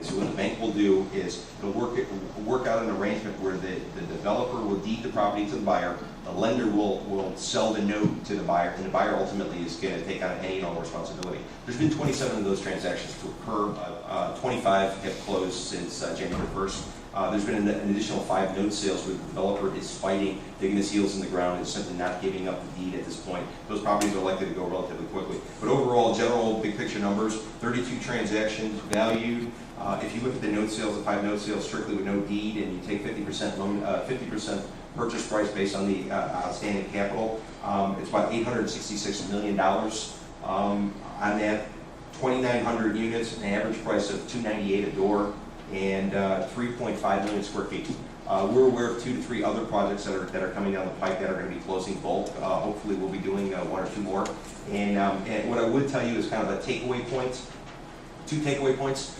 So what the bank will do is it'll work out an arrangement where the developer will deed the property to the buyer, the lender will sell the note to the buyer, and the buyer ultimately is going to take on any and all responsibility. There's been 27 of those transactions to occur. 25 have closed since January 1st. There's been an additional 5 note sales where the developer is fighting, digging his heels in the ground, and simply not giving up the deed at this point. Those properties are likely to go relatively quickly. But overall, general big picture numbers, 32 transactions valued. If you look at the note sales, the 5 note sales strictly with no deed, and you take 50% loan, 50% purchase price based on the outstanding capital, it's about $866 million. On that, 2,900 units, an average price of $298 a door, and 3.5 million square feet. We're aware of 2 to 3 other projects that are coming down the pike that are going to be closing bulk. Hopefully, we'll be doing 1 or 2 more. And what I would tell you is kind of a takeaway point. 2 takeaway points.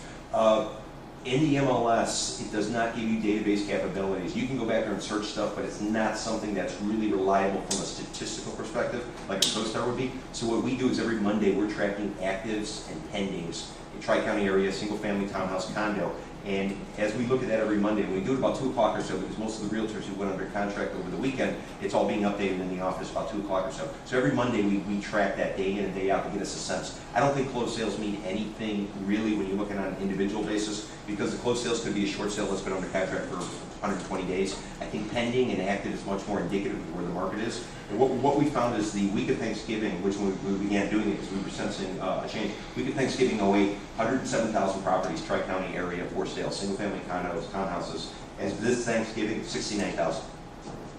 In the MLS, it does not give you database capabilities. You can go back there and search stuff, but it's not something that's really reliable from a statistical perspective, like a CoStar would be. So what we do is every Monday, we're tracking actives and pendings in Tri-County area, single-family townhouse condo. And as we look at that every Monday, and we do it about 2 o'clock or so, because most of the realtors who went under contract over the weekend, it's all being updated in the office about 2 o'clock or so. So every Monday we track that day in and day out to get us a sense. I don't think closed sales mean anything really when you're looking on an individual basis, because the closed sales could be a short sale that's been under contract for 120 days. I think pending and active is much more indicative of where the market is. And what we found is the week of Thanksgiving, which when we began doing it because we were sensing a change, week of Thanksgiving 08, 107,000 properties, Tri-County area for sale, single-family condos, townhouses. As this Thanksgiving, 69,000.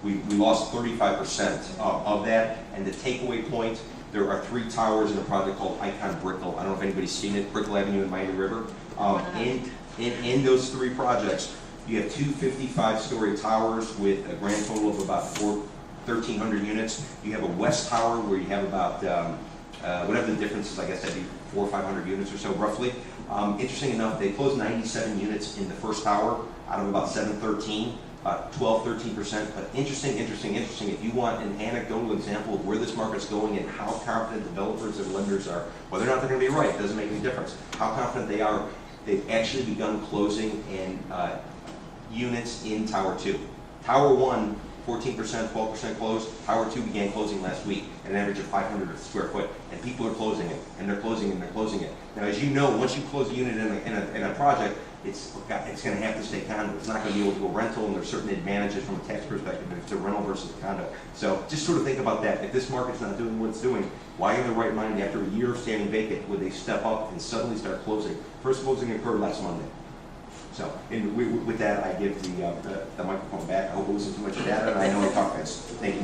We lost 35% of that. And the takeaway point, there are 3 towers in a project called Icon Brickell. I don't know if anybody's seen it, Brickell Avenue in Miami River. In those 3 projects, you have 2 55-story towers with a grand total of about 1,300 units. You have a west tower where you have about, whatever the difference is, I guess that'd be 400 or 500 units or so roughly. Interesting enough, they closed 97 units in the first tower out of about 713, about 12-13%. But interesting, if you want an anecdotal example of where this market's going and how confident developers and lenders are, whether or not they're going to be right, doesn't make any difference. How confident they are, they've actually begun closing in units in Tower 2. Tower 1, 14%, 12% closed. Tower 2 began closing last week at an average of 500 square foot, and people are closing it, and they're closing it, and they're closing it. Now, as you know, once you close a unit in a project, it's going to have to stay condo. It's not going to be able to go rental, and there's certain advantages from a tax perspective if it's a rental versus a condo. So just sort of think about that. If this market's not doing what it's doing, why in their right mind, after a year of standing vacant, would they step up and suddenly start closing? First closing occurred last Monday. So, and with that, I give the microphone back. I hope it wasn't too much data, and I know I talked fast. Thank you.